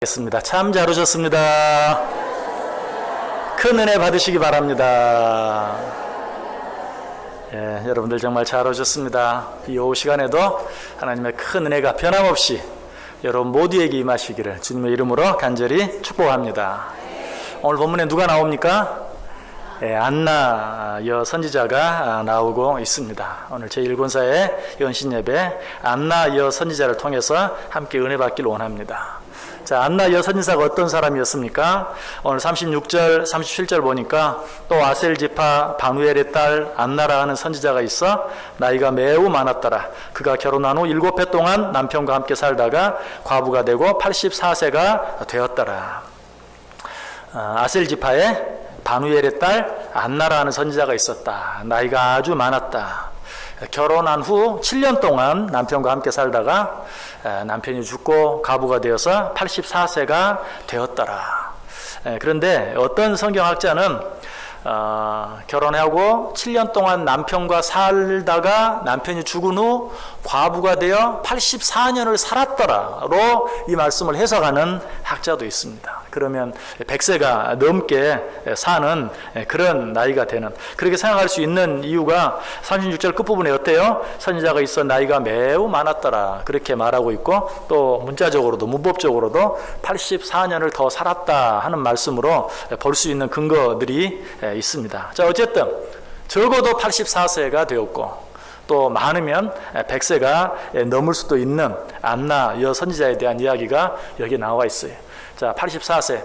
겠습니다. 참 잘 오셨습니다. 큰 은혜 받으시기 바랍니다. 예, 여러분들 정말 잘 오셨습니다. 이 오후 시간에도 하나님의 큰 은혜가 변함없이 여러분 모두에게 임하시기를 주님의 이름으로 간절히 축복합니다. 오늘 본문에 누가 나옵니까? 예, 안나 여 선지자가 나오고 있습니다. 오늘 제1권사의 연신예배 안나 여 선지자를 통해서 함께 은혜 받기를 원합니다. 자, 안나 여 선지자가 어떤 사람이었습니까? 오늘 36절, 37절 보니까 또 아셀 지파 바누엘의 딸 안나라 하는 선지자가 있어 나이가 매우 많았더라. 그가 결혼한 후 7해 동안 남편과 함께 살다가 과부가 되고 84세가 되었더라. 아셀 지파의 바누엘의 딸 안나라 하는 선지자가 있었다. 나이가 아주 많았다. 결혼한 후 7년 동안 남편과 함께 살다가 남편이 죽고 과부가 되어서 84세가 되었더라. 그런데 어떤 성경학자는 결혼하고 7년 동안 남편과 살다가 남편이 죽은 후 과부가 되어 84년을 살았더라로 이 말씀을 해석하는 학자도 있습니다. 그러면 100세가 넘게 사는 그런 나이가 되는, 그렇게 생각할 수 있는 이유가 36절 끝부분에 어때요? 선지자가 있어 나이가 매우 많았더라 그렇게 말하고 있고, 또 문자적으로도 문법적으로도 84년을 더 살았다 하는 말씀으로 볼 수 있는 근거들이 있습니다. 자, 어쨌든 적어도 84세가 되었고 또 많으면 100세가 넘을 수도 있는 안나 여 선지자에 대한 이야기가 여기 나와 있어요. 자, 84세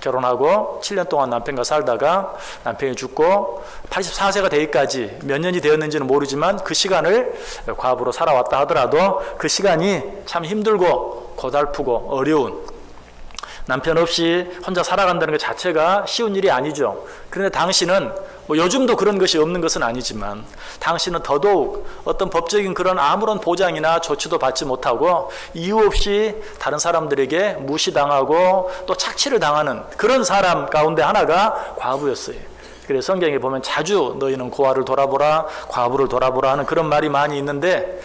결혼하고 7년 동안 남편과 살다가 남편이 죽고 84세가 되기까지 몇 년이 되었는지는 모르지만 그 시간을 과부로 살아왔다 하더라도 그 시간이 참 힘들고 고달프고 어려운, 남편 없이 혼자 살아간다는 것 자체가 쉬운 일이 아니죠. 그런데 당신은 요즘도 그런 것이 없는 것은 아니지만 당신은 더더욱 어떤 법적인 그런 아무런 보장이나 조치도 받지 못하고 이유 없이 다른 사람들에게 무시당하고 또 착취를 당하는 그런 사람 가운데 하나가 과부였어요. 그래서 성경에 보면 자주 너희는 고아를 돌아보라, 과부를 돌아보라 하는 그런 말이 많이 있는데,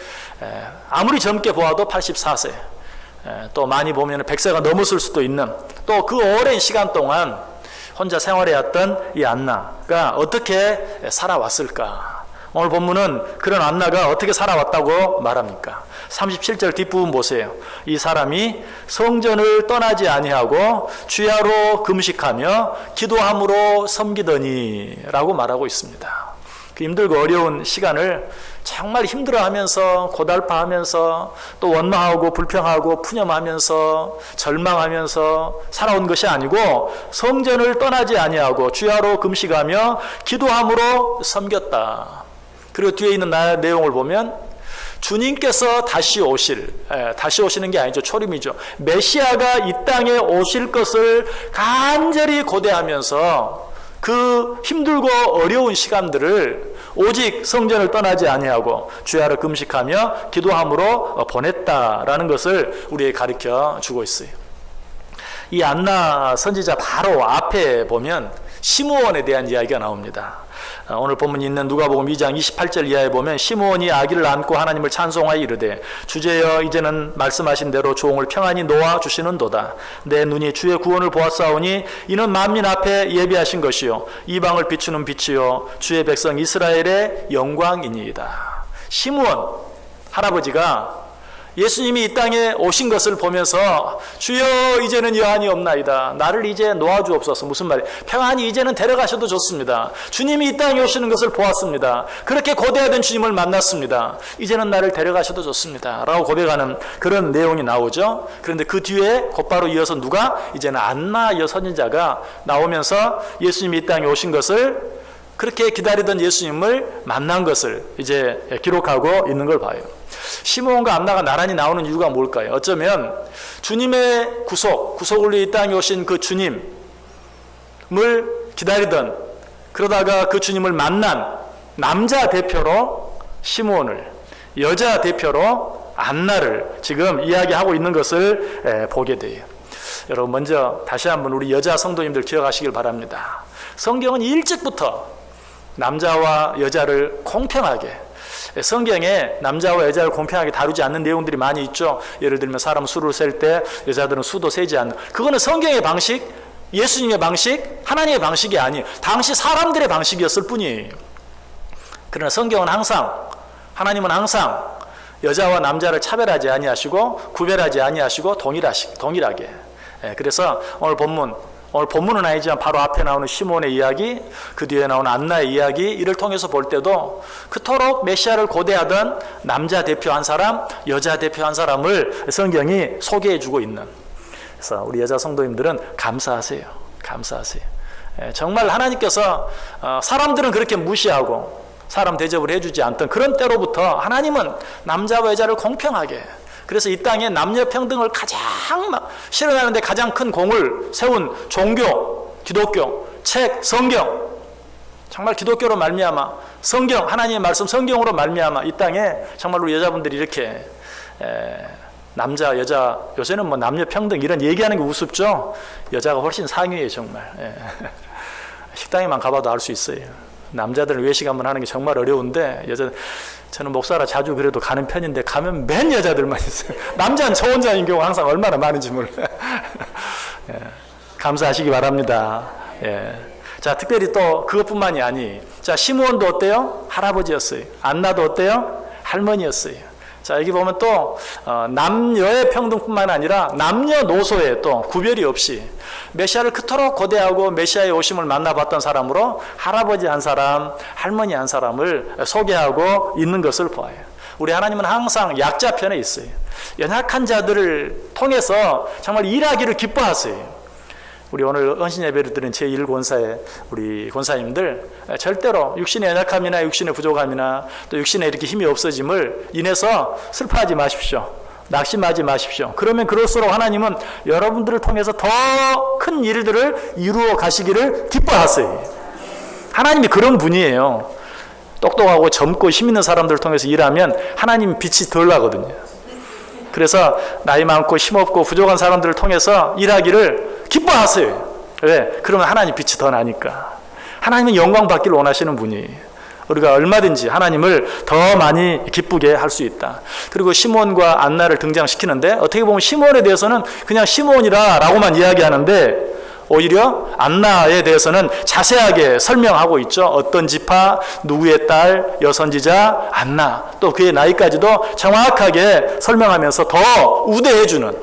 아무리 젊게 보아도 84세, 또 많이 보면 100세가 넘었을 수도 있는, 또 그 오랜 시간 동안 혼자 생활해왔던 이 안나가 어떻게 살아왔을까? 오늘 본문은 그런 안나가 어떻게 살아왔다고 말합니까? 37절 뒷부분 보세요. 이 사람이 성전을 떠나지 아니하고 주야로 금식하며 기도함으로 섬기더니 라고 말하고 있습니다. 그 힘들고 어려운 시간을 정말 힘들어하면서 고달파하면서 또 원망하고 불평하고 푸념하면서 절망하면서 살아온 것이 아니고 성전을 떠나지 아니하고 주야로 금식하며 기도함으로 섬겼다. 그리고 뒤에 있는 내용을 보면 주님께서 다시 오시는 게 아니죠. 초림이죠. 메시아가 이 땅에 오실 것을 간절히 고대하면서 그 힘들고 어려운 시간들을 오직 성전을 떠나지 아니하고 주야로 금식하며 기도함으로 보냈다라는 것을 우리에게 가르쳐 주고 있어요. 이 안나 선지자 바로 앞에 보면 시므온에 대한 이야기가 나옵니다. 오늘 본문이 있는 누가복음 2장 28절 이하에 보면 시므온이 아기를 안고 하나님을 찬송하여 이르되 주제여 이제는 말씀하신 대로 종을 평안히 놓아 주시는도다. 내 눈이 주의 구원을 보았사오니 이는 만민 앞에 예비하신 것이요 이방을 비추는 빛이요 주의 백성 이스라엘의 영광이니이다. 시므온 할아버지가 예수님이 이 땅에 오신 것을 보면서 주여 이제는 여한이 없나이다. 나를 이제 놓아주옵소서. 무슨 말이에요? 평안히 이제는 데려가셔도 좋습니다. 주님이 이 땅에 오시는 것을 보았습니다. 그렇게 고대하던 주님을 만났습니다. 이제는 나를 데려가셔도 좋습니다. 라고 고백하는 그런 내용이 나오죠. 그런데 그 뒤에 곧바로 이어서 누가? 이제는 안나 여 선지자가 나오면서 예수님이 이 땅에 오신 것을, 그렇게 기다리던 예수님을 만난 것을 이제 기록하고 있는 걸 봐요. 시므온과 안나가 나란히 나오는 이유가 뭘까요? 어쩌면 주님의 구속을 위해 이 땅에 오신 그 주님을 기다리던, 그러다가 그 주님을 만난 남자 대표로 시므온을, 여자 대표로 안나를 지금 이야기하고 있는 것을 보게 돼요. 여러분, 먼저 다시 한번 우리 여자 성도님들 기억하시길 바랍니다. 성경은 일찍부터 남자와 여자를 공평하게 성경에 남자와 여자를 공평하게 다루지 않는 내용들이 많이 있죠. 예를 들면 사람 수를 셀 때 여자들은 수도 세지 않는, 그거는 성경의 방식, 예수님의 방식, 하나님의 방식이 아니에요. 당시 사람들의 방식이었을 뿐이에요. 그러나 성경은 항상, 하나님은 항상 여자와 남자를 차별하지 아니하시고 구별하지 아니하시고 동일하게. 그래서 오늘 본문은 아니지만 바로 앞에 나오는 시몬의 이야기, 그 뒤에 나오는 안나의 이야기, 이를 통해서 볼 때도 그토록 메시아를 고대하던 남자 대표 한 사람, 여자 대표 한 사람을 성경이 소개해주고 있는. 그래서 우리 여자 성도님들은 감사하세요. 정말 하나님께서 사람들은 그렇게 무시하고 사람 대접을 해주지 않던 그런 때로부터 하나님은 남자와 여자를 공평하게, 그래서 이 땅에 남녀 평등을 가장 실현하는데 가장 큰 공을 세운 종교, 기독교, 책, 성경, 정말 기독교로 말미암아 성경, 하나님의 말씀 성경으로 말미암아 이 땅에 정말 우리 여자분들이 이렇게 남자, 여자, 요새는 뭐 남녀 평등 이런 얘기하는 게 우습죠. 여자가 훨씬 상위예요, 정말. 식당에만 가봐도 알 수 있어요. 남자들은 외식 한번 하는 게 정말 어려운데 저는 목사라 자주 그래도 가는 편인데 가면 맨 여자들만 있어요. 남자는 저 혼자인 경우 항상 얼마나 많은지 몰라요. 감사하시기 바랍니다. 자, 특별히 또 그것뿐만이 아니, 자, 시므온도 어때요? 할아버지였어요. 안나도 어때요? 할머니였어요. 자, 여기 보면 또 남녀의 평등뿐만 아니라 남녀노소의 또 구별이 없이 메시아를 그토록 고대하고 메시아의 오심을 만나봤던 사람으로 할아버지 한 사람, 할머니 한 사람을 소개하고 있는 것을 보아요. 우리 하나님은 항상 약자 편에 있어요. 연약한 자들을 통해서 정말 일하기를 기뻐하세요. 우리 오늘 헌신 예배를 드린 제1권사의 우리 권사님들, 절대로 육신의 연약함이나 육신의 부족함이나 또 육신에 이렇게 힘이 없어짐을 인해서 슬퍼하지 마십시오. 낙심하지 마십시오. 그러면 그럴수록 하나님은 여러분들을 통해서 더 큰 일들을 이루어 가시기를 기뻐하세요. 하나님이 그런 분이에요. 똑똑하고 젊고 힘 있는 사람들을 통해서 일하면 하나님 빛이 덜 나거든요. 그래서 나이 많고 힘없고 부족한 사람들을 통해서 일하기를 기뻐하세요. 왜? 그러면 하나님 빛이 더 나니까. 하나님은 영광 받기를 원하시는 분이에요. 우리가 얼마든지 하나님을 더 많이 기쁘게 할 수 있다. 그리고 시몬과 안나를 등장시키는데 어떻게 보면 시몬에 대해서는 그냥 시몬이라 라고만 이야기하는데 오히려 안나에 대해서는 자세하게 설명하고 있죠. 어떤 지파, 누구의 딸, 여선지자 안나, 또 그의 나이까지도 정확하게 설명하면서 더 우대해주는,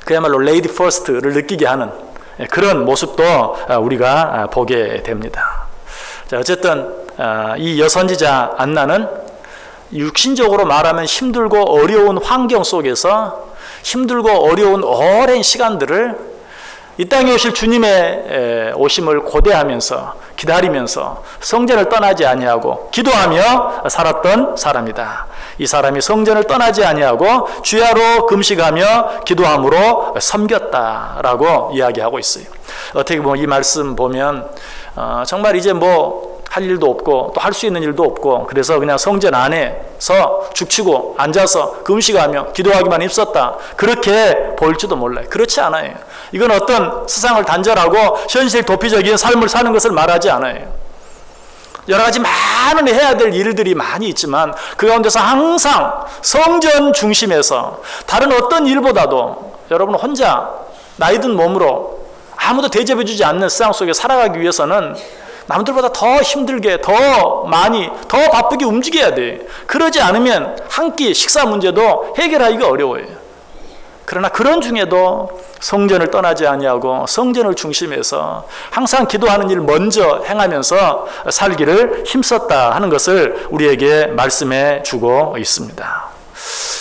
그야말로 레이디 퍼스트를 느끼게 하는 그런 모습도 우리가 보게 됩니다. 자, 어쨌든 이 여선지자 안나는 육신적으로 말하면 힘들고 어려운 환경 속에서 힘들고 어려운 오랜 시간들을 이 땅에 오실 주님의 오심을 고대하면서 기다리면서 성전을 떠나지 아니하고 기도하며 살았던 사람이다. 이 사람이 성전을 떠나지 아니하고 주야로 금식하며 기도함으로 섬겼다라고 이야기하고 있어요. 어떻게 보면 이 말씀 보면 정말 이제 뭐 할 일도 없고 또 할 수 있는 일도 없고 그래서 그냥 성전 안에서 죽치고 앉아서 금식하며 기도하기만 힘썼다, 그렇게 보일지도 몰라요. 그렇지 않아요. 이건 어떤 세상을 단절하고 현실 도피적인 삶을 사는 것을 말하지 않아요. 여러 가지 많은 해야 될 일들이 많이 있지만 그 가운데서 항상 성전 중심에서 다른 어떤 일보다도 여러분 혼자 나이든 몸으로 아무도 대접해주지 않는 세상 속에 살아가기 위해서는 남들보다 더 힘들게, 더 많이, 더 바쁘게 움직여야 돼. 그러지 않으면 한 끼 식사 문제도 해결하기가 어려워요. 그러나 그런 중에도 성전을 떠나지 아니하고 성전을 중심해서 항상 기도하는 일 먼저 행하면서 살기를 힘썼다 하는 것을 우리에게 말씀해 주고 있습니다.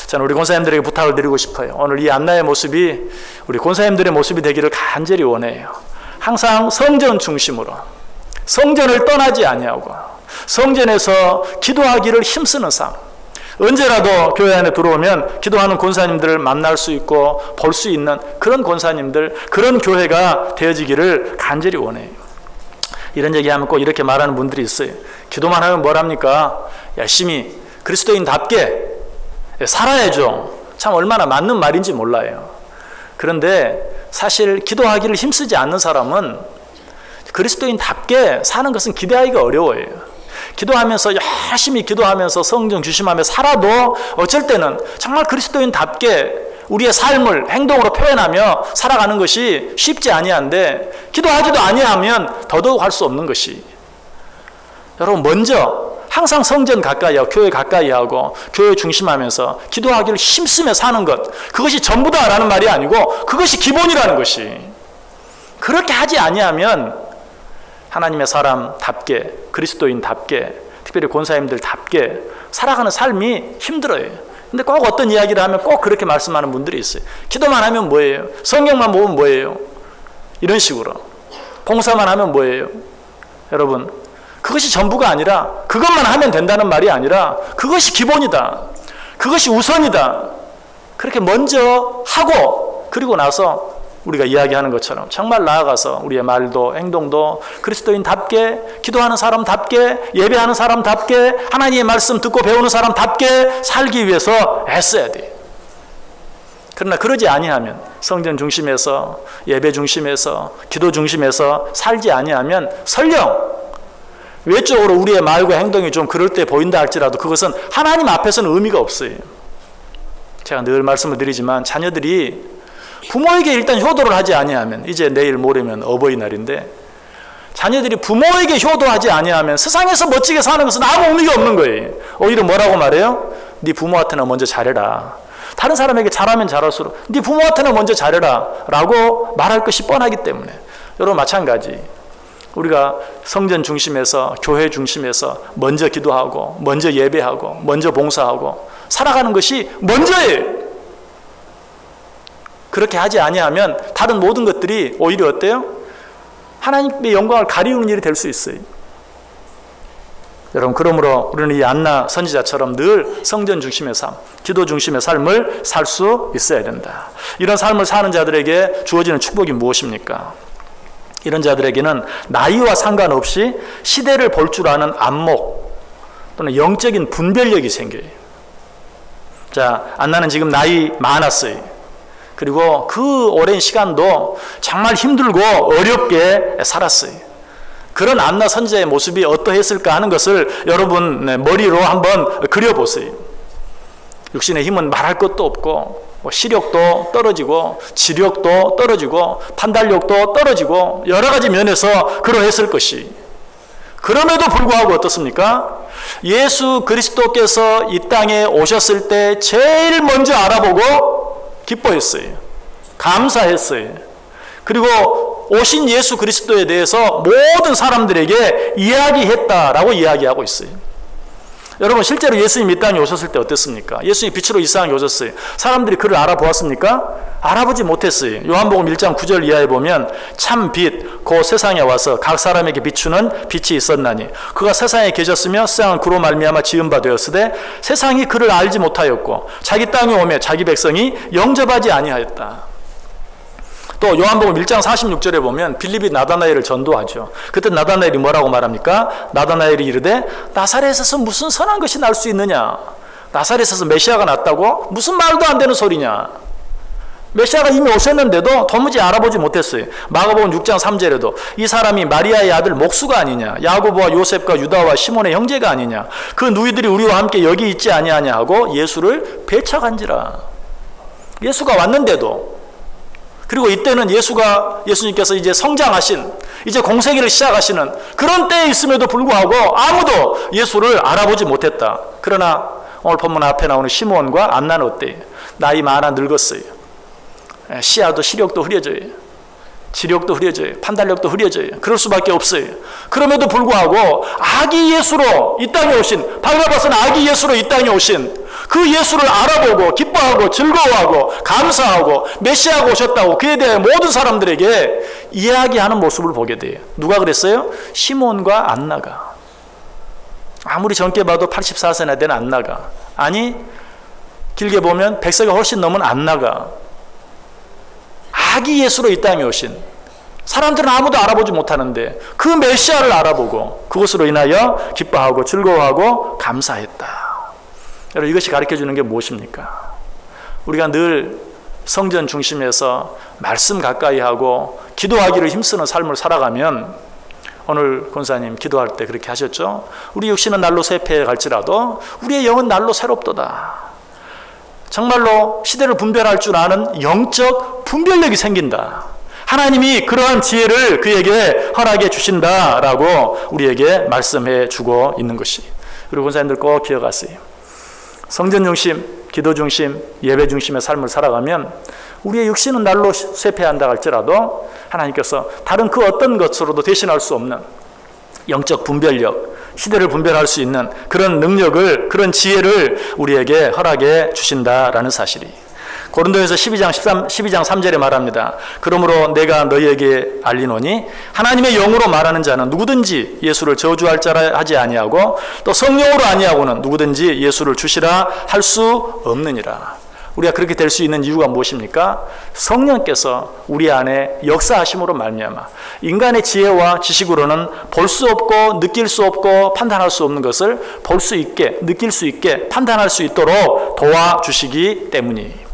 저는 우리 권사님들에게 부탁을 드리고 싶어요. 오늘 이 안나의 모습이 우리 권사님들의 모습이 되기를 간절히 원해요. 항상 성전 중심으로 성전을 떠나지 아니하고 성전에서 기도하기를 힘쓰는 삶. 언제라도 교회 안에 들어오면 기도하는 권사님들을 만날 수 있고 볼 수 있는 그런 권사님들, 그런 교회가 되어지기를 간절히 원해요. 이런 얘기하면 꼭 이렇게 말하는 분들이 있어요. 기도만 하면 뭐랍니까? 열심히 그리스도인답게 살아야죠. 참 얼마나 맞는 말인지 몰라요. 그런데 사실 기도하기를 힘쓰지 않는 사람은 그리스도인답게 사는 것은 기대하기가 어려워요. 기도하면서 열심히 기도하면서 성령 주심하며 살아도 어쩔 때는 정말 그리스도인답게 우리의 삶을 행동으로 표현하며 살아가는 것이 쉽지 아니한데 기도하지도 아니하면 더더욱 할 수 없는 것이, 여러분 먼저 항상 성전 가까이 하고 교회 가까이 하고 교회 중심하면서 기도하기를 힘쓰며 사는 것, 그것이 전부다라는 말이 아니고 그것이 기본이라는 것이, 그렇게 하지 아니하면 하나님의 사람답게 그리스도인답게 특별히 권사님들답게 살아가는 삶이 힘들어요. 근데 꼭 어떤 이야기를 하면 꼭 그렇게 말씀하는 분들이 있어요. 기도만 하면 뭐예요? 성경만 보면 뭐예요? 이런 식으로. 봉사만 하면 뭐예요? 여러분, 그것이 전부가 아니라, 그것만 하면 된다는 말이 아니라 그것이 기본이다, 그것이 우선이다. 그렇게 먼저 하고 그리고 나서 우리가 이야기하는 것처럼 정말 나아가서 우리의 말도 행동도 그리스도인답게, 기도하는 사람답게, 예배하는 사람답게, 하나님의 말씀 듣고 배우는 사람답게 살기 위해서 애써야 돼요. 그러나 그러지 아니하면, 성전 중심에서 예배 중심에서 기도 중심에서 살지 아니하면 설령 외적으로 우리의 말과 행동이 좀 그럴 때 보인다 할지라도 그것은 하나님 앞에서는 의미가 없어요. 제가 늘 말씀을 드리지만 자녀들이 부모에게 일단 효도를 하지 아니하면, 이제 내일 모레면 어버이날인데 자녀들이 부모에게 효도하지 아니하면 세상에서 멋지게 사는 것은 아무 의미가 없는 거예요. 오히려 뭐라고 말해요? 네 부모한테는 먼저 잘해라. 다른 사람에게 잘하면 잘할수록 네 부모한테는 먼저 잘해라 라고 말할 것이 뻔하기 때문에, 여러분 마찬가지 우리가 성전 중심에서 교회 중심에서 먼저 기도하고 먼저 예배하고 먼저 봉사하고 살아가는 것이 먼저예요. 그렇게 하지 아니하면 다른 모든 것들이 오히려 어때요? 하나님의 영광을 가리우는 일이 될 수 있어요. 여러분, 그러므로 우리는 이 안나 선지자처럼 늘 성전 중심의 삶, 기도 중심의 삶을 살 수 있어야 된다. 이런 삶을 사는 자들에게 주어지는 축복이 무엇입니까? 이런 자들에게는 나이와 상관없이 시대를 볼 줄 아는 안목 또는 영적인 분별력이 생겨요. 자, 안나는 지금 나이 많았어요. 그리고 그 오랜 시간도 정말 힘들고 어렵게 살았어요. 그런 안나 선지자의 모습이 어떠했을까 하는 것을 여러분 머리로 한번 그려보세요. 육신의 힘은 말할 것도 없고 시력도 떨어지고 지력도 떨어지고 판단력도 떨어지고 여러 가지 면에서 그러했을 것이, 그럼에도 불구하고 어떻습니까? 예수 그리스도께서 이 땅에 오셨을 때 제일 먼저 알아보고 기뻐했어요. 감사했어요. 그리고 오신 예수 그리스도에 대해서 모든 사람들에게 이야기했다라고 이야기하고 있어요. 여러분, 실제로 예수님이 이 땅에 오셨을 때 어땠습니까? 예수님이 빛으로 이 세상에 오셨어요. 사람들이 그를 알아보았습니까? 알아보지 못했어요. 요한복음 1장 9절 이하에 보면 참 빛, 그 세상에 와서 각 사람에게 비추는 빛이 있었나니 그가 세상에 계셨으며 세상은 그로 말미암아 지은 바 되었으되 세상이 그를 알지 못하였고 자기 땅에 오매 자기 백성이 영접하지 아니하였다. 또 요한복음 1장 46절에 보면 빌립이 나다나엘을 전도하죠. 그때 나다나엘이 뭐라고 말합니까? 나다나엘이 이르되 나사렛에서 무슨 선한 것이 날 수 있느냐? 나사렛에서 메시아가 났다고? 무슨 말도 안 되는 소리냐? 메시아가 이미 오셨는데도 도무지 알아보지 못했어요. 마가복음 6장 3절에도 이 사람이 마리아의 아들 목수가 아니냐, 야고보와 요셉과 유다와 시몬의 형제가 아니냐, 그 누이들이 우리와 함께 여기 있지 아니하냐 하고 예수를 배척한지라. 예수가 왔는데도, 그리고 이때는 예수님께서 이제 성장하신, 이제 공생애를 시작하시는 그런 때에 있음에도 불구하고 아무도 예수를 알아보지 못했다. 그러나 오늘 본문 앞에 나오는 시몬과 안나는 어때요? 나이 많아 늙었어요. 시야도 시력도 흐려져요. 지력도 흐려져요. 판단력도 흐려져요. 그럴 수밖에 없어요. 그럼에도 불구하고 아기 예수로 이 땅에 오신, 바나바는 아기 예수로 이 땅에 오신 그 예수를 알아보고 기뻐하고 즐거워하고 감사하고 메시아가 오셨다고 그에 대해 모든 사람들에게 이야기하는 모습을 보게 돼요. 누가 그랬어요? 시몬과 안나가. 아무리 젊게 봐도 84세나 된 안나가, 아니 길게 보면 100세가 훨씬 넘은 안나가 아기 예수로 이 땅에 오신, 사람들은 아무도 알아보지 못하는데 그 메시아를 알아보고 그것으로 인하여 기뻐하고 즐거워하고 감사했다. 여러분, 이것이 가르쳐주는 게 무엇입니까? 우리가 늘 성전 중심에서 말씀 가까이 하고 기도하기를 힘쓰는 삶을 살아가면 오늘 권사님 기도할 때 그렇게 하셨죠. 우리 육신은 날로 쇠폐해 갈지라도 우리의 영은 날로 새롭도다. 정말로 시대를 분별할 줄 아는 영적 분별력이 생긴다. 하나님이 그러한 지혜를 그에게 허락해 주신다라고 우리에게 말씀해 주고 있는 것이. 그리고 권사님들 꼭 기억하세요. 성전 중심, 기도 중심, 예배 중심의 삶을 살아가면 우리의 육신은 날로 쇠폐한다 할지라도 하나님께서 다른 그 어떤 것으로도 대신할 수 없는 영적 분별력, 시대를 분별할 수 있는 그런 능력을, 그런 지혜를 우리에게 허락해 주신다라는 사실이. 고린도에서 12장 3절에 말합니다. 그러므로 내가 너희에게 알리노니 하나님의 영으로 말하는 자는 누구든지 예수를 저주할 자라 하지 아니하고 또 성령으로 아니하고는 누구든지 예수를 주시라 할 수 없느니라. 우리가 그렇게 될 수 있는 이유가 무엇입니까? 성령께서 우리 안에 역사하심으로 말미암아 인간의 지혜와 지식으로는 볼 수 없고 느낄 수 없고 판단할 수 없는 것을 볼 수 있게, 느낄 수 있게, 판단할 수 있도록 도와주시기 때문이에요.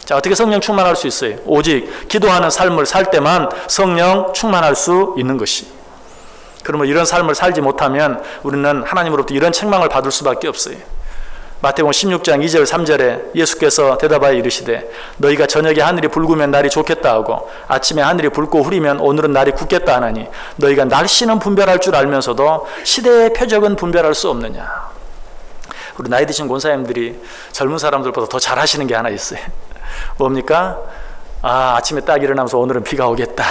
자, 어떻게 성령 충만할 수 있어요? 오직 기도하는 삶을 살 때만 성령 충만할 수 있는 것이. 그러면 이런 삶을 살지 못하면 우리는 하나님으로부터 이런 책망을 받을 수밖에 없어요. 마태복음 16장 2절 3절에 예수께서 대답하여 이르시되 너희가 저녁에 하늘이 붉으면 날이 좋겠다 하고 아침에 하늘이 붉고 흐리면 오늘은 날이 굳겠다 하나니 너희가 날씨는 분별할 줄 알면서도 시대의 표적은 분별할 수 없느냐. 우리 나이 드신 권사님들이 젊은 사람들보다 더 잘하시는 게 하나 있어요. 뭡니까? 아침에 딱 일어나면서 오늘은 비가 오겠다.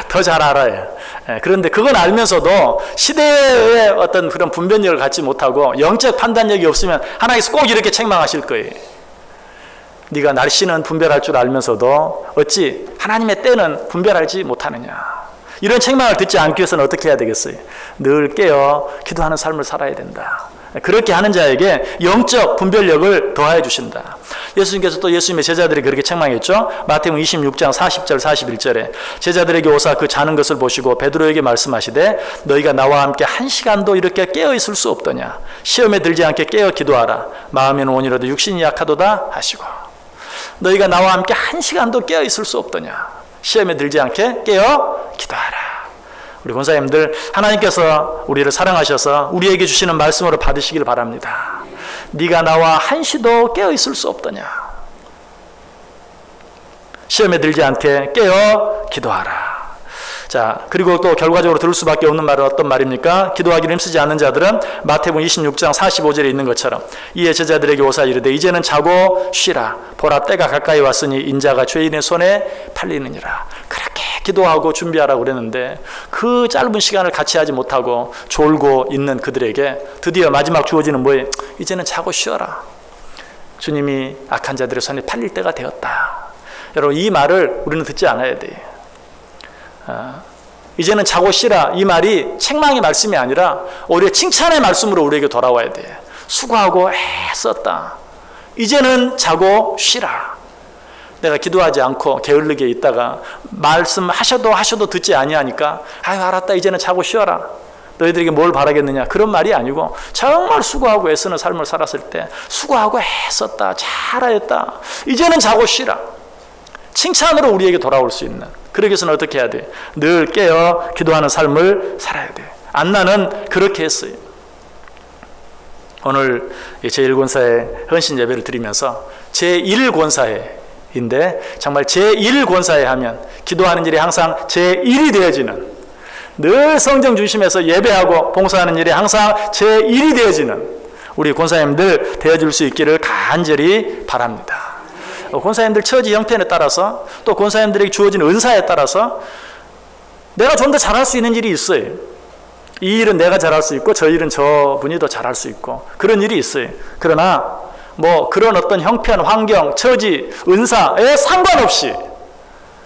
더 잘 알아요. 그런데 그건 알면서도 시대의 어떤 그런 분별력을 갖지 못하고 영적 판단력이 없으면 하나님께서 꼭 이렇게 책망하실 거예요. 네가 날씨는 분별할 줄 알면서도 어찌 하나님의 때는 분별하지 못하느냐. 이런 책망을 듣지 않기 위해서는 어떻게 해야 되겠어요? 늘 깨어 기도하는 삶을 살아야 된다. 그렇게 하는 자에게 영적 분별력을 더하여 주신다. 예수님께서 또 예수님의 제자들이 그렇게 책망했죠. 마태복음 26장 40절 41절에 제자들에게 오사 그 자는 것을 보시고 베드로에게 말씀하시되 너희가 나와 함께 한 시간도 이렇게 깨어 있을 수 없더냐. 시험에 들지 않게 깨어 기도하라. 마음에는 원이라도 육신이 약하도다 하시고. 너희가 나와 함께 한 시간도 깨어 있을 수 없더냐. 시험에 들지 않게 깨어 기도하라. 우리 권사님들, 하나님께서 우리를 사랑하셔서 우리에게 주시는 말씀으로 받으시길 바랍니다. 네가 나와 한시도 깨어 있을 수 없더냐. 시험에 들지 않게 깨어 기도하라. 자, 그리고 또 결과적으로 들을 수밖에 없는 말은 어떤 말입니까? 기도하기를 힘쓰지 않는 자들은 마태복음 26장 45절에 있는 것처럼 이에 제자들에게 오사 이르되 이제는 자고 쉬라. 보라 때가 가까이 왔으니 인자가 죄인의 손에 팔리느니라. 그렇게 기도하고 준비하라고 그랬는데 그 짧은 시간을 같이 하지 못하고 졸고 있는 그들에게 드디어 마지막 주어지는 뭐예요? 이제는 자고 쉬어라. 주님이 악한 자들의 손에 팔릴 때가 되었다. 여러분, 이 말을 우리는 듣지 않아야 돼요. 이제는 자고 쉬라. 이 말이 책망의 말씀이 아니라 오히려 칭찬의 말씀으로 우리에게 돌아와야 돼. 수고하고 애썼다. 이제는 자고 쉬라. 내가 기도하지 않고 게을르게 있다가 말씀하셔도 듣지 아니하니까 아유 알았다 이제는 자고 쉬어라. 너희들에게 뭘 바라겠느냐. 그런 말이 아니고 정말 수고하고 애쓰는 삶을 살았을 때 수고하고 애썼다. 잘하였다. 이제는 자고 쉬라. 칭찬으로 우리에게 돌아올 수 있는. 그러기 위해서는 어떻게 해야 돼? 늘 깨어 기도하는 삶을 살아야 돼. 안나는 그렇게 했어요. 오늘 제1권사에 헌신 예배를 드리면서 제1권사회인데 정말 제1권사회 하면 기도하는 일이 항상 제1이 되어지는, 늘 성경 중심에서 예배하고 봉사하는 일이 항상 제1이 되어지는 우리 권사님들 되어줄 수 있기를 간절히 바랍니다. 권사님들 처지 형편에 따라서 또 권사님들에게 주어진 은사에 따라서 내가 좀 더 잘할 수 있는 일이 있어요. 이 일은 내가 잘할 수 있고 저 일은 저분이 더 잘할 수 있고 그런 일이 있어요. 그러나 뭐 그런 어떤 형편, 환경, 처지, 은사에 상관없이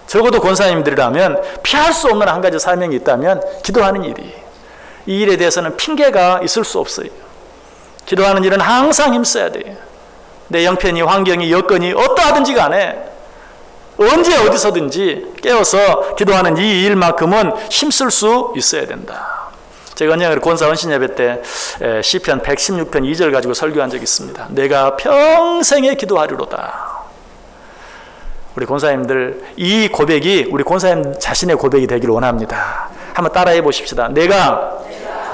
적어도 권사님들이라면 피할 수 없는 한 가지 사명이 있다면 기도하는 일이, 이 일에 대해서는 핑계가 있을 수 없어요. 기도하는 일은 항상 힘써야 돼요. 내 형편이, 환경이, 여건이 어떠하든지 간에 언제 어디서든지 깨어서 기도하는 이 일만큼은 힘쓸 수 있어야 된다. 제가 언젠가 권사 헌신 예배 때 시편 116편 2절 가지고 설교한 적이 있습니다. 내가 평생에 기도하리로다. 우리 권사님들, 이 고백이 우리 권사님 자신의 고백이 되기를 원합니다. 한번 따라해 보십시다. 내가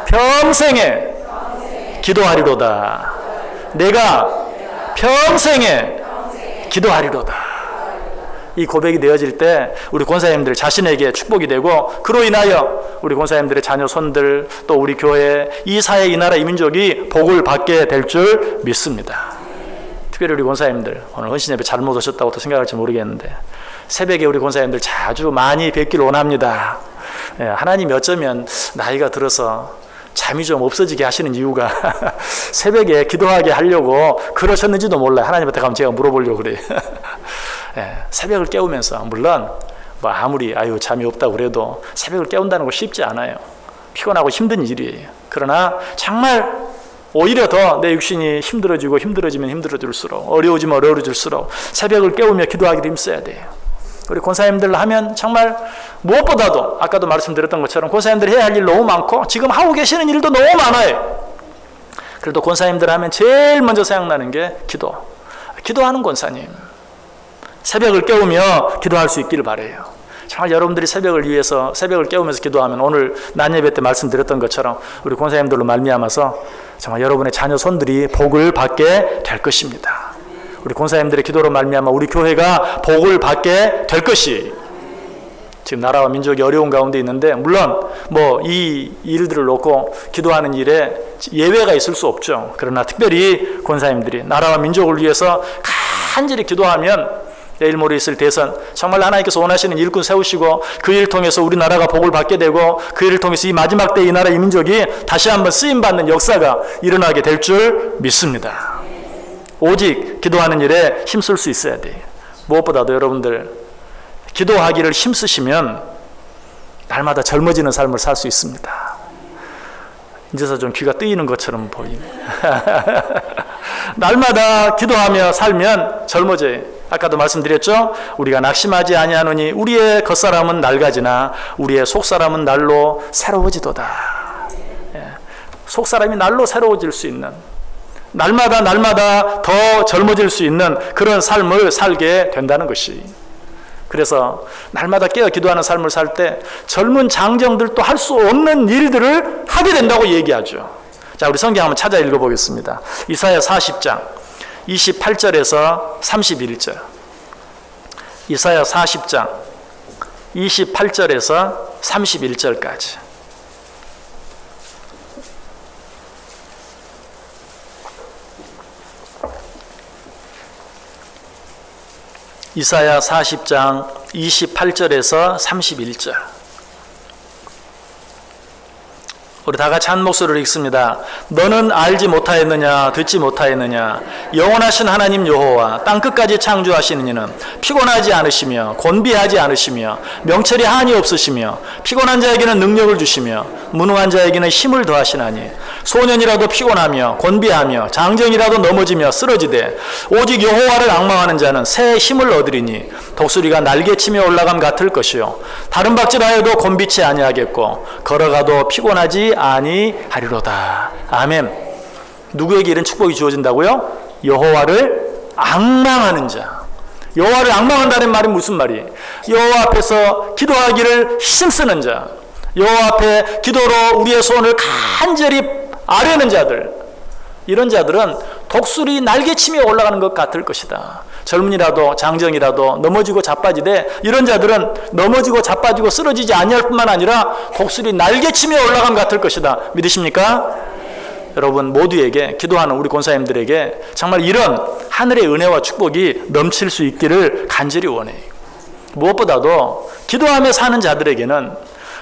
평생에 기도하리로다. 내가 평생에 기도하리로다. 이 고백이 되어질 때 우리 권사님들 자신에게 축복이 되고, 그로 인하여 우리 권사님들의 자녀 손들, 또 우리 교회, 이 사회, 이 나라, 이 민족이 복을 받게 될 줄 믿습니다. 특별히 우리 권사님들 오늘 헌신 예배 잘못 오셨다고 또 생각할지 모르겠는데, 새벽에 우리 권사님들 자주 많이 뵙길 원합니다. 하나님이 어쩌면 나이가 들어서 잠이 좀 없어지게 하시는 이유가 새벽에 기도하게 하려고 그러셨는지도 몰라요. 하나님한테 가면 제가 물어보려고 그래요. 새벽을 깨우면서, 물론 뭐 아무리 잠이 없다고 그래도 새벽을 깨운다는 거 쉽지 않아요. 피곤하고 힘든 일이에요. 그러나 정말 오히려 더 내 육신이 힘들어지면 힘들어질수록, 어려워지면 어려워질수록 새벽을 깨우며 기도하기도 힘써야 돼요. 우리 권사님들 하면 정말 무엇보다도 아까도 말씀드렸던 것처럼 권사님들이 해야 할 일 너무 많고 지금 하고 계시는 일도 너무 많아요. 그래도 권사님들 하면 제일 먼저 생각나는 게 기도하는 권사님, 새벽을 깨우며 기도할 수 있기를 바라요. 정말 여러분들이 새벽을 위해서 새벽을 깨우면서 기도하면 오늘 낮 예배 때 말씀드렸던 것처럼 우리 권사님들로 말미암아서 정말 여러분의 자녀 손들이 복을 받게 될 것입니다. 우리 권사님들의 기도로 말미암아 우리 교회가 복을 받게 될 것이, 지금 나라와 민족이 어려운 가운데 있는데, 물론 뭐 이 일들을 놓고 기도하는 일에 예외가 있을 수 없죠. 그러나 특별히 권사님들이 나라와 민족을 위해서 간절히 기도하면 내일 모레 있을 대선, 정말 하나님께서 원하시는 일꾼 세우시고 그 일을 통해서 우리나라가 복을 받게 되고, 그 일을 통해서 이 마지막 때 이 나라 이 민족이 다시 한번 쓰임받는 역사가 일어나게 될 줄 믿습니다. 오직 기도하는 일에 힘쓸 수 있어야 돼요. 무엇보다도 여러분들 기도하기를 힘쓰시면 날마다 젊어지는 삶을 살 수 있습니다. 이제서 좀 귀가 뜨이는 것처럼 보이네. 날마다 기도하며 살면 젊어져요. 아까도 말씀드렸죠? 우리가 낙심하지 아니하노니 우리의 겉사람은 낡아지나 우리의 속사람은 날로 새로워지도다. 속사람이 날로 새로워질 수 있는, 날마다 더 젊어질 수 있는 그런 삶을 살게 된다는 것이, 그래서 날마다 깨어 기도하는 삶을 살 때 젊은 장정들도 할 수 없는 일들을 하게 된다고 얘기하죠. 자, 우리 성경 한번 찾아 읽어보겠습니다. 이사야 40장 28절에서 31절. 이사야 40장 28절에서 31절까지. 이사야 40장 28절에서 31절. 우리 다 같이 한 목소리로 읽습니다. 너는 알지 못하였느냐, 듣지 못하였느냐. 영원하신 하나님 여호와 땅끝까지 창조하시는 이는 피곤하지 않으시며 곤비하지 않으시며 명철이 한이 없으시며 피곤한 자에게는 능력을 주시며 무능한 자에게는 힘을 더하시나니 소년이라도 피곤하며 곤비하며 장정이라도 넘어지며 쓰러지되 오직 여호와를 앙망하는 자는 새 힘을 얻으리니 독수리가 날개치며 올라감 같을 것이요 다른 박질하여도 곤비치 아니하겠고 걸어가도 피곤하지 아니하리로다. 아멘. 누구에게 이런 축복이 주어진다고요? 여호와를 앙망하는 자. 여호와를 앙망한다는 말이 무슨 말이에요? 여호와 앞에서 기도하기를 힘쓰는 자, 여호와 앞에 기도로 우리의 소원을 간절히 아뢰는 자들, 이런 자들은 독수리 날개치며 올라가는 것 같을 것이다. 젊은이라도 장정이라도 넘어지고 자빠지되 이런 자들은 넘어지고 자빠지고 쓰러지지 아니할 뿐만 아니라 독수리 날개치며 올라감 같을 것이다. 믿으십니까? 여러분 모두에게, 기도하는 우리 권사님들에게 정말 이런 하늘의 은혜와 축복이 넘칠 수 있기를 간절히 원해요. 무엇보다도 기도하며 사는 자들에게는,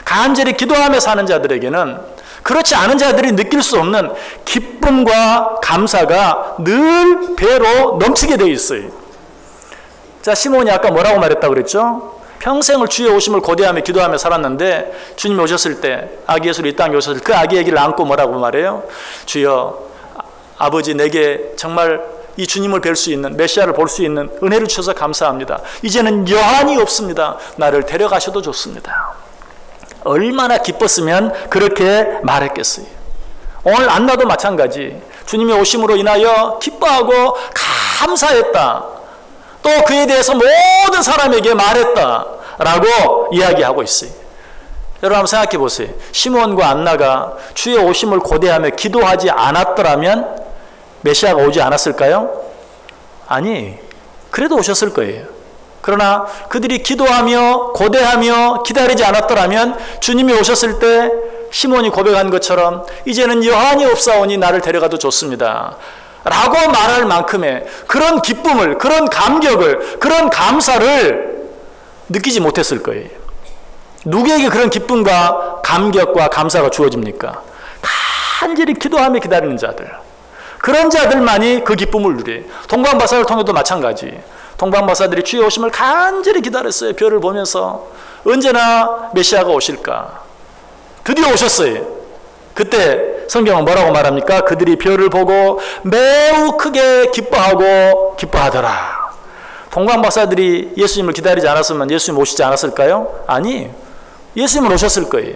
간절히 기도하며 사는 자들에게는 그렇지 않은 자들이 느낄 수 없는 기쁨과 감사가 늘 배로 넘치게 되어 있어요. 자, 시몬이 아까 뭐라고 말했다고 그랬죠? 평생을 주의 오심을 고대하며 기도하며 살았는데 주님이 오셨을 때, 아기 예수를 이 땅에 오셨을 때 그 아기 애기를 안고 뭐라고 말해요? 주여, 아버지 내게 정말 이 주님을 뵐 수 있는, 메시아를 볼 수 있는 은혜를 주셔서 감사합니다. 이제는 여한이 없습니다. 나를 데려가셔도 좋습니다. 얼마나 기뻤으면 그렇게 말했겠어요. 오늘 안나도 마찬가지. 주님의 오심으로 인하여 기뻐하고 감사했다. 또 그에 대해서 모든 사람에게 말했다 라고 이야기하고 있어요. 여러분 한번 생각해 보세요. 시몬과 안나가 주의 오심을 고대하며 기도하지 않았더라면 메시아가 오지 않았을까요? 아니, 그래도 오셨을 거예요. 그러나 그들이 기도하며 고대하며 기다리지 않았더라면 주님이 오셨을 때 시몬이 고백한 것처럼 이제는 여한이 없사오니 나를 데려가도 좋습니다 라고 말할 만큼의 그런 기쁨을, 그런 감격을, 그런 감사를 느끼지 못했을 거예요. 누구에게 그런 기쁨과 감격과 감사가 주어집니까? 간절히 기도하며 기다리는 자들, 그런 자들만이 그 기쁨을 누려요. 동방박사를 통해도 마찬가지. 동방박사들이 주의 오심을 간절히 기다렸어요. 별을 보면서 언제나 메시아가 오실까. 드디어 오셨어요. 그때 성경은 뭐라고 말합니까? 그들이 별을 보고 매우 크게 기뻐하더라. 동방박사들이 예수님을 기다리지 않았으면 예수님 오시지 않았을까요? 아니, 예수님은 오셨을 거예요.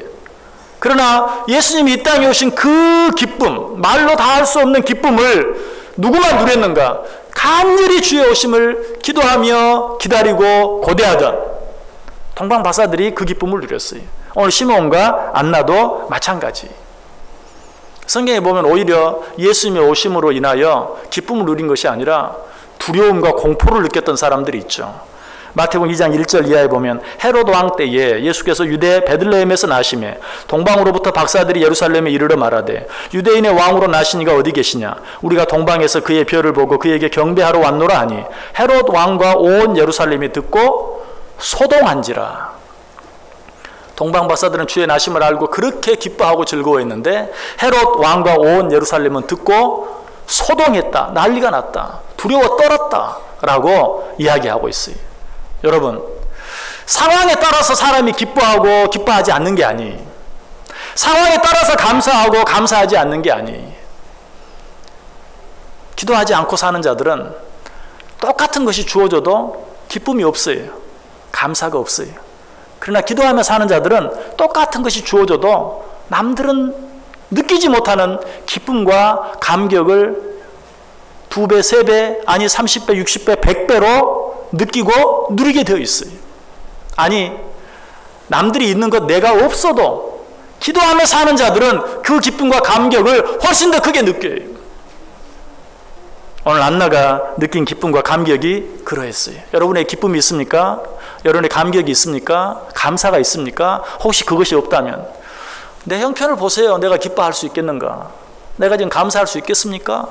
그러나 예수님이 이 땅에 오신 그 기쁨, 말로 다 할 수 없는 기쁨을 누구만 누렸는가? 간절히 주의 오심을 기도하며 기다리고 고대하던 동방박사들이 그 기쁨을 누렸어요. 오늘 시몬과 안나도 마찬가지. 성경에 보면 오히려 예수님의 오심으로 인하여 기쁨을 누린 것이 아니라 두려움과 공포를 느꼈던 사람들이 있죠. 마태복음 2장 1절 이하에 보면 헤롯 왕 때에 예수께서 유대 베들레헴에서 나시매 동방으로부터 박사들이 예루살렘에 이르러 말하되 유대인의 왕으로 나신 이가 어디 계시냐? 우리가 동방에서 그의 별을 보고 그에게 경배하러 왔노라 하니 헤롯 왕과 온 예루살렘이 듣고 소동한지라. 동방 박사들은 주의 나심을 알고 그렇게 기뻐하고 즐거워했는데 헤롯 왕과 온 예루살렘은 듣고 소동했다, 난리가 났다, 두려워 떨었다 라고 이야기하고 있어요. 여러분, 상황에 따라서 사람이 기뻐하고 기뻐하지 않는 게 아니, 상황에 따라서 감사하고 감사하지 않는 게 아니, 기도하지 않고 사는 자들은 똑같은 것이 주어져도 기쁨이 없어요. 감사가 없어요. 그러나 기도하며 사는 자들은 똑같은 것이 주어져도 남들은 느끼지 못하는 기쁨과 감격을 2배, 3배, 아니 30배, 60배, 100배로 느끼고 누리게 되어 있어요. 아니, 남들이 있는 것 내가 없어도 기도하며 사는 자들은 그 기쁨과 감격을 훨씬 더 크게 느껴요. 오늘 안나가 느낀 기쁨과 감격이 그러했어요. 여러분의 기쁨이 있습니까? 여러분의 감격이 있습니까? 감사가 있습니까? 혹시 그것이 없다면 내 형편을 보세요. 내가 기뻐할 수 있겠는가? 내가 지금 감사할 수 있겠습니까?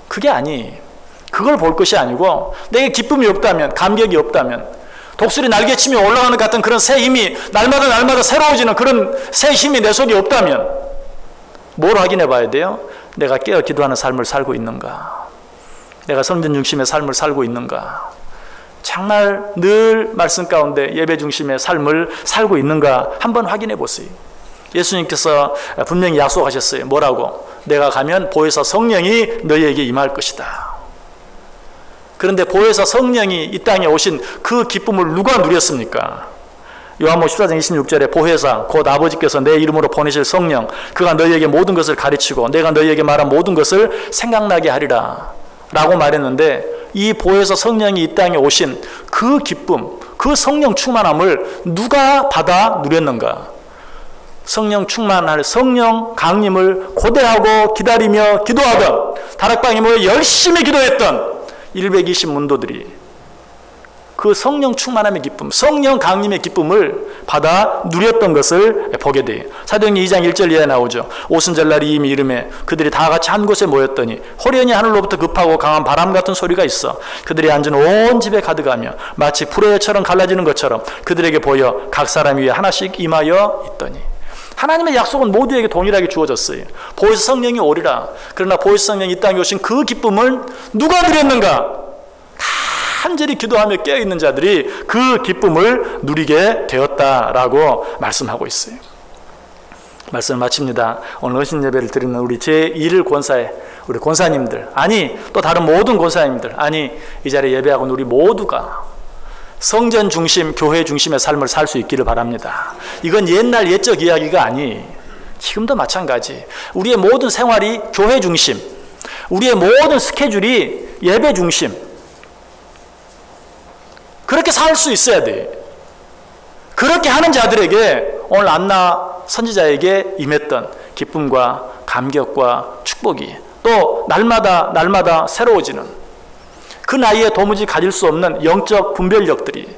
그게 아니. 그걸 볼 것이 아니고 내게 기쁨이 없다면, 감격이 없다면, 독수리 날개치며 올라가는 것 같은 그런 새 힘이 날마다 새로워지는 그런 새 힘이 내 속에 없다면 뭘 확인해 봐야 돼요? 내가 깨어 기도하는 삶을 살고 있는가? 내가 성전 중심의 삶을 살고 있는가? 정말 늘 말씀 가운데 예배 중심의 삶을 살고 있는가? 한번 확인해 보세요. 예수님께서 분명히 약속하셨어요. 뭐라고? 내가 가면 보혜사 성령이 너희에게 임할 것이다. 그런데 보혜사 성령이 이 땅에 오신 그 기쁨을 누가 누렸습니까? 요한복음 14장 26절에 보혜사 곧 아버지께서 내 이름으로 보내실 성령 그가 너희에게 모든 것을 가르치고 내가 너희에게 말한 모든 것을 생각나게 하리라 라고 말했는데 이 보혜사 성령이 이 땅에 오신 그 기쁨, 그 성령 충만함을 누가 받아 누렸는가? 성령 충만할 성령 강림을 고대하고 기다리며 기도하던 다락방에 모여 열심히 기도했던 120 문도들이 그 성령 충만함의 기쁨, 성령 강림의 기쁨을 받아 누렸던 것을 보게 돼요. 사도행전 2장 1절 이하에 나오죠. 오순절날이 이미 이름에 그들이 다 같이 한 곳에 모였더니 호련히 하늘로부터 급하고 강한 바람 같은 소리가 있어 그들이 앉은 온 집에 가득하며 마치 불의처럼 갈라지는 것처럼 그들에게 보여 각 사람 위에 하나씩 임하여 있더니 하나님의 약속은 모두에게 동일하게 주어졌어요. 보혜사 성령이 오리라. 그러나 보혜사 성령이 이 땅에 오신 그 기쁨을 누가 누렸는가? 간절히 기도하며 깨어있는 자들이 그 기쁨을 누리게 되었다라고 말씀하고 있어요. 말씀을 마칩니다. 오늘 은신 예배를 드리는 우리 제1 권사의 우리 권사님들, 아니 또 다른 모든 권사님들, 아니 이 자리에 예배하고 우리 모두가 성전 중심, 교회 중심의 삶을 살 수 있기를 바랍니다. 이건 옛날 옛적 이야기가 아니, 지금도 마찬가지. 우리의 모든 생활이 교회 중심, 우리의 모든 스케줄이 예배 중심. 그렇게 살 수 있어야 돼. 그렇게 하는 자들에게 오늘 안나 선지자에게 임했던 기쁨과 감격과 축복이 또 날마다 새로워지는 그 나이에 도무지 가질 수 없는 영적 분별력들이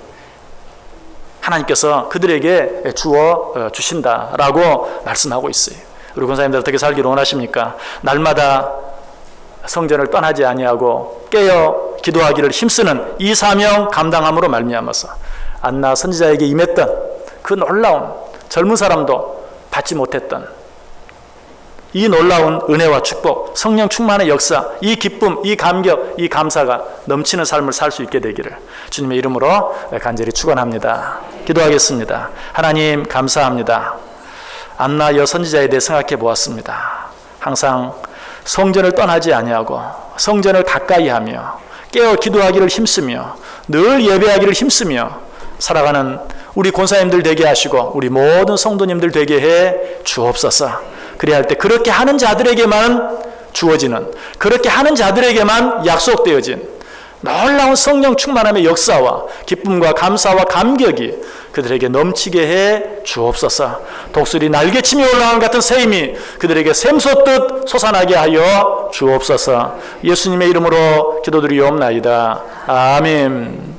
하나님께서 그들에게 주어 주신다라고 말씀하고 있어요. 우리 권사님들 어떻게 살기를 원하십니까? 날마다 성전을 떠나지 아니하고 깨어 기도하기를 힘쓰는 이 사명 감당함으로 말미암아서 안나 선지자에게 임했던 그 놀라운 젊은 사람도 받지 못했던 이 놀라운 은혜와 축복, 성령 충만의 역사, 이 기쁨, 이 감격, 이 감사가 넘치는 삶을 살 수 있게 되기를 주님의 이름으로 간절히 축원합니다. 기도하겠습니다. 하나님 감사합니다. 안나 여선지자에 대해 생각해 보았습니다. 항상 성전을 떠나지 아니하고 성전을 가까이 하며 깨어 기도하기를 힘쓰며 늘 예배하기를 힘쓰며 살아가는 우리 권사님들 되게 하시고 우리 모든 성도님들 되게 해 주옵소서. 그래야 할 때 그렇게 하는 자들에게만 주어지는, 그렇게 하는 자들에게만 약속되어진 놀라운 성령 충만함의 역사와 기쁨과 감사와 감격이 그들에게 넘치게 해 주옵소서. 독수리 날개치며 올라오는 같은 새 힘이 그들에게 샘솟듯 솟아나게 하여 주옵소서. 예수님의 이름으로 기도드리옵나이다. 아멘.